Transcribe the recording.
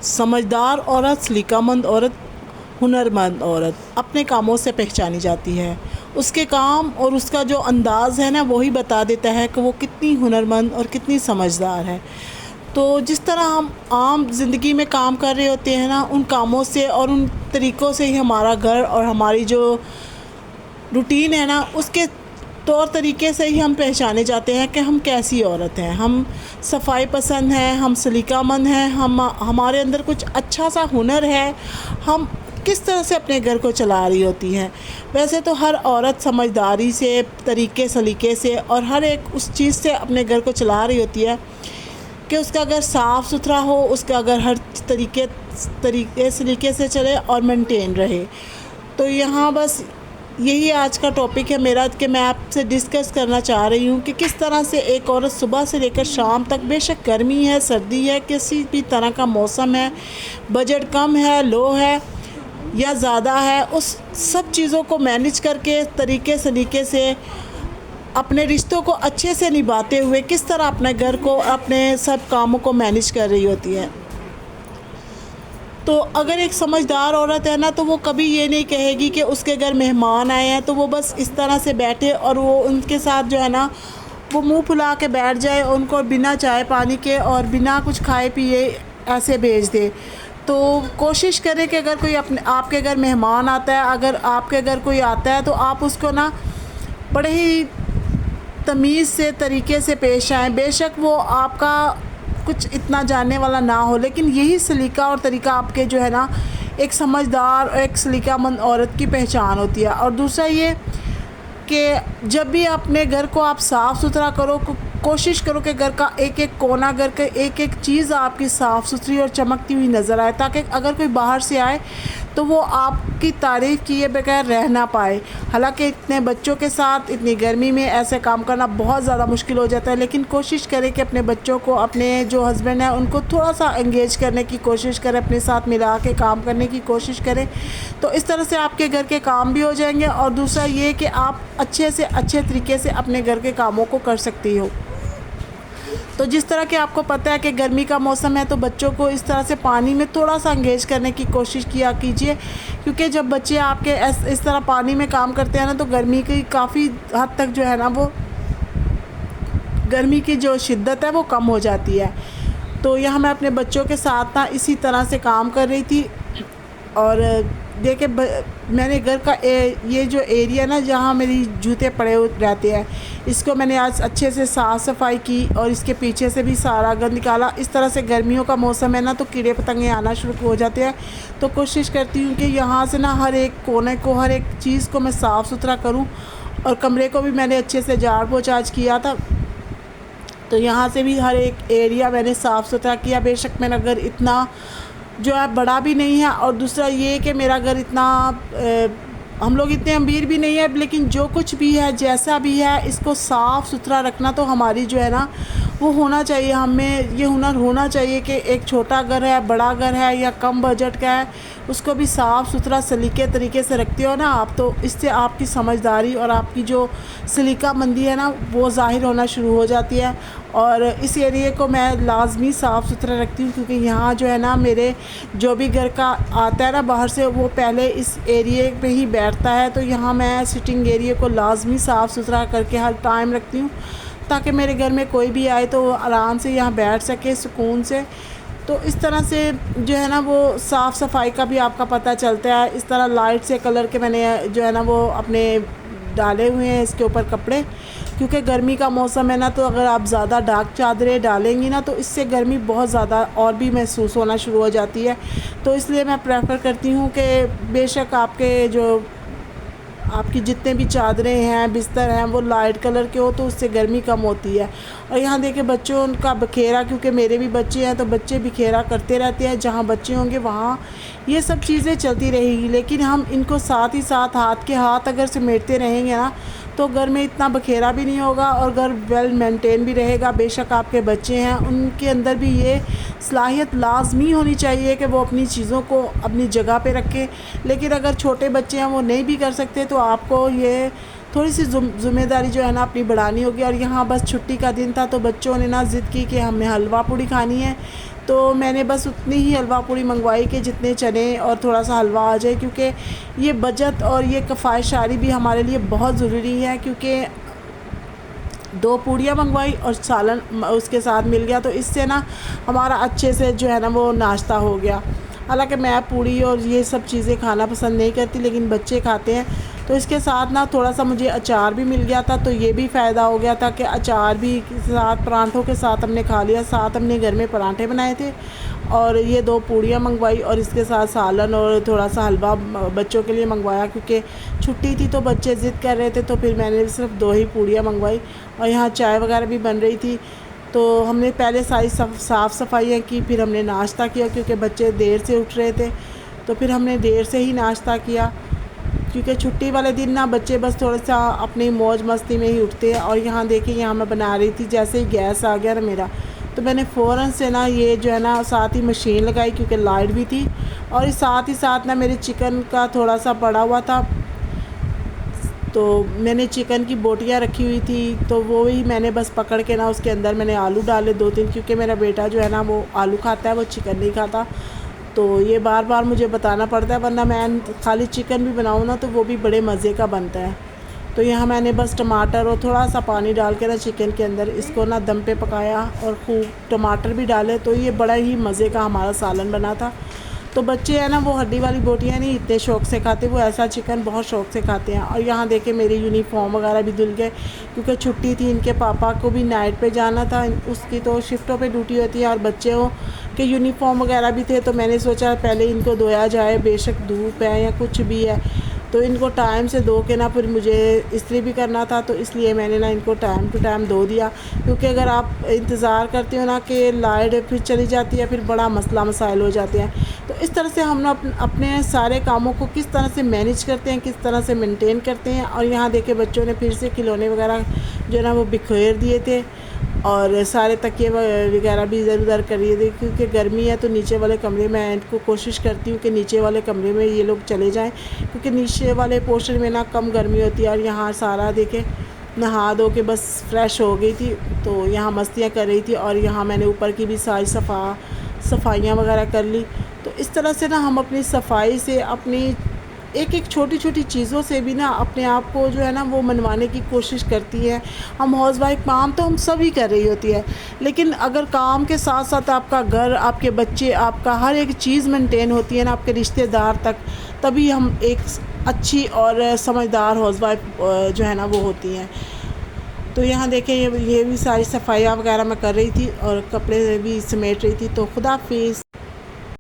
سمجھدار عورت، سلیقہ مند عورت، ہنرمند عورت اپنے کاموں سے پہچانی جاتی ہے۔ اس کے کام اور اس کا جو انداز ہے نا وہی بتا دیتا ہے کہ وہ کتنی ہنرمند اور کتنی سمجھدار ہے۔ تو جس طرح ہم عام زندگی میں کام کر رہے ہوتے ہیں نا، ان کاموں سے اور ان طریقوں سے ہی ہمارا گھر اور ہماری جو روٹین ہے نا، اس کے طور طریقے سے ہی ہم پہچانے جاتے ہیں کہ ہم کیسی عورت ہیں۔ ہم صفائی پسند ہیں، ہم سلیقہ مند ہیں، ہمارے اندر کچھ اچھا سا ہنر ہے، ہم کس طرح سے اپنے گھر کو چلا رہی ہوتی ہیں۔ ویسے تو ہر عورت سمجھداری سے، طریقے سلیقے سے اور ہر ایک اس چیز سے اپنے گھر کو چلا رہی ہوتی ہے کہ اس کا گھر صاف ستھرا ہو، اس کا گھر ہر طریقے سلیقے سے چلے اور مینٹین رہے۔ تو یہاں بس یہی آج کا ٹاپک ہے میرا کہ میں آپ سے ڈسکس کرنا چاہ رہی ہوں کہ کس طرح سے ایک عورت صبح سے لے کر شام تک، بے شک گرمی ہے، سردی ہے، کسی بھی طرح کا موسم ہے، بجٹ کم ہے، لو ہے یا زیادہ ہے، اس سب چیزوں کو مینیج کر کے طریقے سلیقے سے اپنے رشتوں کو اچھے سے نبھاتے ہوئے کس طرح اپنے گھر کو، اپنے سب کاموں کو مینیج کر رہی ہوتی ہے۔ تو اگر ایک سمجھدار عورت ہے نا تو وہ کبھی یہ نہیں کہے گی کہ اس کے گھر مہمان آئے ہیں تو وہ بس اس طرح سے بیٹھے اور وہ ان کے ساتھ جو ہے نا وہ منہ پھلا کے بیٹھ جائے، ان کو بنا چائے پانی کے اور بنا کچھ کھائے پیے ایسے بھیج دے۔ تو کوشش کریں کہ اگر کوئی آپ کے گھر مہمان آتا ہے، اگر آپ کے گھر کوئی آتا ہے تو آپ اس کو نا بڑے ہی تمیز سے طریقے سے پیش آئیں۔ بے شک وہ آپ کا کچھ اتنا جاننے والا نہ ہو، لیکن یہی سلیقہ اور طریقہ آپ کے جو ہے نا ایک سمجھدار اور ایک سلیقہ مند عورت کی پہچان ہوتی ہے۔ اور دوسرا یہ کہ جب بھی اپنے گھر کو آپ صاف ستھرا کرو، کوشش کرو کہ گھر کا ایک ایک کونا، گھر کے ایک ایک چیز آپ کی صاف ستھری اور چمکتی ہوئی نظر آئے، تاکہ اگر کوئی باہر سے آئے تو وہ آپ کی تعریف کیے بغیر رہ نہ پائے۔ حالانکہ اتنے بچوں کے ساتھ اتنی گرمی میں ایسے کام کرنا بہت زیادہ مشکل ہو جاتا ہے، لیکن کوشش کریں کہ اپنے بچوں کو، اپنے جو ہسبینڈ ہیں ان کو تھوڑا سا انگیج کرنے کی کوشش کریں، اپنے ساتھ ملا کے کام کرنے کی کوشش کریں۔ تو اس طرح سے آپ کے گھر کے کام بھی ہو جائیں گے، اور دوسرا یہ کہ آپ اچھے سے اچھے طریقے سے اپنے گھر کے کاموں کو کر سکتی ہو۔ تو جس طرح کہ آپ کو پتہ ہے کہ گرمی کا موسم ہے تو بچوں کو اس طرح سے پانی میں تھوڑا سا انگیج کرنے کی کوشش کیا کیجئے، کیونکہ جب بچے آپ کے اس طرح پانی میں کام کرتے ہیں نا تو گرمی کی کافی حد تک جو ہے نا وہ گرمی کی جو شدت ہے وہ کم ہو جاتی ہے۔ تو یہاں میں اپنے بچوں کے ساتھ نا اسی طرح سے کام کر رہی تھی، اور دیکھیں میں نے گھر کا یہ جو ایریا نا جہاں میری جوتے پڑے رہتے ہیں، اس کو میں نے آج اچھے سے صاف صفائی کی اور اس کے پیچھے سے بھی سارا گند نکالا۔ اس طرح سے گرمیوں کا موسم ہے نا تو کیڑے پتنگے آنا شروع ہو جاتے ہیں، تو کوشش کرتی ہوں کہ یہاں سے نا ہر ایک کونے کو، ہر ایک چیز کو میں صاف ستھرا کروں، اور کمرے کو بھی میں نے اچھے سے جھاڑ پوچھ آج کیا تھا، تو یہاں سے بھی ہر ایک ایریا میں نے صاف ستھرا کیا۔ بے شک میرا گھر اتنا جو ہے بڑا بھی نہیں ہے، اور دوسرا یہ کہ میرا گھر اتنا ہم لوگ اتنے امیر بھی نہیں ہے، لیکن جو کچھ بھی ہے، جیسا بھی ہے، اس کو صاف ستھرا رکھنا تو ہماری جو ہے نا وہ ہونا چاہیے، ہمیں یہ ہنر ہونا چاہیے کہ ایک چھوٹا گھر ہے، بڑا گھر ہے یا کم بجٹ کا ہے، اس کو بھی صاف ستھرا سلیقے طریقے سے رکھتے ہو نا آپ، تو اس سے آپ کی سمجھداری اور آپ کی جو سلیقہ مندی ہے نا وہ ظاہر ہونا شروع ہو جاتی ہے۔ اور اس ایریے کو میں لازمی صاف ستھرا رکھتی ہوں، کیونکہ یہاں جو ہے نا میرے جو بھی گھر کا آتا ہے نا باہر سے، وہ پہلے اس ایریے پہ ہی بیٹھتا ہے، تو یہاں میں سٹنگ ایریے کو لازمی صاف ستھرا کر کے ہر ٹائم رکھتی ہوں، تاکہ میرے گھر میں کوئی بھی آئے تو وہ آرام سے یہاں بیٹھ سکے سکون سے۔ تو اس طرح سے جو ہے نا وہ صاف صفائی کا بھی آپ کا پتہ چلتا ہے۔ اس طرح لائٹ سے کلر کے میں نے جو ہے نا وہ اپنے ڈالے ہوئے ہیں اس کے اوپر کپڑے، کیونکہ گرمی کا موسم ہے نا، تو اگر آپ زیادہ ڈارک چادریں ڈالیں گی نا تو اس سے گرمی بہت زیادہ اور بھی محسوس ہونا شروع ہو جاتی ہے۔ تو اس لیے میں پریفر کرتی ہوں کہ بے شک آپ کی جتنے بھی چادریں ہیں، بستر ہیں، وہ لائٹ کلر کے ہو تو اس سے گرمی کم ہوتی ہے۔ اور یہاں دیکھیں بچوں کا بکھیرا، کیونکہ میرے بھی بچے ہیں تو بچے بکھیرا کرتے رہتے ہیں، جہاں بچے ہوں گے وہاں یہ سب چیزیں چلتی رہے گی، لیکن ہم ان کو ساتھ ہی ساتھ ہاتھ کے ہاتھ اگر سمیٹتے رہیں گے نا تو گھر میں اتنا بکھیرا بھی نہیں ہوگا اور گھر ویل مینٹین بھی رہے گا۔ بے شک آپ کے بچے ہیں، ان کے اندر بھی یہ صلاحیت لازمی ہونی چاہیے کہ وہ اپنی چیزوں کو اپنی جگہ پہ رکھیں، لیکن اگر چھوٹے بچے ہیں وہ نہیں بھی کر سکتے تو آپ کو یہ تھوڑی سی ذمہ داری جو ہے نا اپنی بڑھانی ہوگی۔ اور یہاں بس چھٹی کا دن تھا تو بچوں نے نا ضد کی کہ ہمیں حلوہ پوڑی کھانی ہے، تو میں نے بس اتنی ہی حلوہ پوری منگوائی کہ جتنے چنے اور تھوڑا سا حلوہ آ جائے، کیونکہ یہ بچت اور یہ کفایت بھی ہمارے لیے بہت ضروری ہے، کیونکہ 2 پوڑیاں منگوائی اور سالن اس کے ساتھ مل گیا، تو اس سے نا ہمارا اچھے سے جو ہے نا وہ ناشتہ ہو گیا۔ حالانکہ میں پوڑی اور یہ سب چیزیں کھانا پسند نہیں کرتی، لیکن بچے کھاتے ہیں، تو اس کے ساتھ نا تھوڑا سا مجھے اچار بھی مل گیا تھا، تو یہ بھی فائدہ ہو گیا تھا کہ اچار بھی ساتھ پراٹھوں کے ساتھ ہم نے کھا لیا۔ ساتھ ہم نے گھر میں پراٹھے بنائے تھے اور یہ 2 پوڑیاں منگوائی اور اس کے ساتھ سالن اور تھوڑا سا حلوہ بچوں کے لیے منگوایا، کیونکہ چھٹی تھی تو بچے ضد کر رہے تھے، تو پھر میں نے صرف 2 ہی پوڑیاں منگوائی، اور یہاں چائے وغیرہ بھی بن رہی تھی۔ تو ہم نے پہلے ساری صاف صفائیاں کی، پھر ہم نے ناشتہ کیا، کیونکہ بچے دیر سے اٹھ رہے تھے، تو پھر ہم نے دیر سے ہی ناشتہ کیا، کیونکہ چھٹی والے دن نا بچے بس تھوڑا سا اپنی موج مستی میں ہی اٹھتے ہیں۔ اور یہاں دیکھیں، یہاں میں بنا رہی تھی، جیسے ہی گیس آ گیا نا میرا، تو میں نے فوراً سے نا یہ جو ہے نا ساتھ ہی مشین لگائی، کیونکہ لائٹ بھی تھی، اور ساتھ ہی ساتھ نا میرے چکن کا تھوڑا سا پڑا ہوا تھا، تو میں نے چکن کی بوٹیاں رکھی ہوئی تھی، تو وہی میں نے بس پکڑ کے نا اس کے اندر میں نے آلو ڈالے 2-3، کیونکہ میرا بیٹا جو ہے نا وہ آلو کھاتا ہے، وہ چکن نہیں کھاتا، تو یہ بار بار مجھے بتانا پڑتا ہے، ورنہ میں خالی چکن بھی بناؤں نا تو وہ بھی بڑے مزے کا بنتا ہے۔ تو یہاں میں نے بس ٹماٹر اور تھوڑا سا پانی ڈال کے نا چکن کے اندر اس کو نا دم پہ پکایا، اور خوب ٹماٹر بھی ڈالے، تو یہ بڑا ہی مزے کا ہمارا سالن بنا تھا۔ تو بچے ہیں نا وہ ہڈی والی بوٹیاں نہیں اتنے شوق سے کھاتے، وہ ایسا چکن بہت شوق سے کھاتے ہیں۔ اور یہاں دیکھیں میری یونیفارم وغیرہ بھی دھل گئے، کیونکہ چھٹی تھی، ان کے پاپا کو بھی نائٹ پہ جانا تھا، اس کی تو شفٹوں پہ ڈیوٹی ہوتی ہے، اور بچوں کے یونیفارم وغیرہ بھی تھے، تو میں نے سوچا پہلے ان کو دھویا جائے، بے شک دھوپ ہے یا کچھ بھی ہے، تو ان کو ٹائم سے دھو کے نا پھر مجھے استری بھی کرنا تھا، تو اس لیے میں نے نا ان کو ٹائم ٹو ٹائم دھو دیا، کیونکہ اگر آپ انتظار کرتے ہو نا کہ لائٹ پھر چلی جاتی ہے، پھر بڑا مسئلہ مسائل ہو جاتے ہیں۔ تو اس طرح سے ہم نا اپنے سارے کاموں کو کس طرح سے مینیج کرتے ہیں، کس طرح سے مینٹین کرتے ہیں۔ اور یہاں دیکھیں بچوں نے پھر سے کھلونے وغیرہ جو ہے نا وہ بکھیر دیے تھے، اور سارے تکیے وغیرہ بھی ادھر ادھر کر دیے تھے، کیونکہ گرمی ہے تو نیچے والے کمرے میں ان کو کوشش کرتی ہوں کہ نیچے والے کمرے میں یہ لوگ چلے جائیں، کیونکہ نیچے والے پورشن میں نا کم گرمی ہوتی ہے۔ اور یہاں سارا دیکھیں نہا دھو کے بس فریش ہو گئی تھی، تو یہاں مستیاں کر رہی تھی، اور یہاں میں نے اوپر کی بھی ساری صفائیاں وغیرہ کر لی۔ تو اس طرح سے نا ہم اپنی صفائی سے، اپنی ایک ایک چھوٹی چھوٹی چیزوں سے بھی نا اپنے آپ کو جو ہے نا وہ منوانے کی کوشش کرتی ہے۔ ہم ہاؤس وائف کام تو ہم سب ہی کر رہی ہوتی ہے، لیکن اگر کام کے ساتھ ساتھ آپ کا گھر، آپ کے بچے، آپ کا ہر ایک چیز مینٹین ہوتی ہے نا، آپ کے رشتہ دار تک، تبھی ہم ایک اچھی اور سمجھدار ہاؤس وائف جو ہے نا وہ ہوتی ہیں۔ تو یہاں دیکھیں یہ بھی ساری صفائیاں وغیرہ میں کر رہی تھی، اور کپڑے بھی سمیٹ رہی تھی۔ تو خدا حافظ۔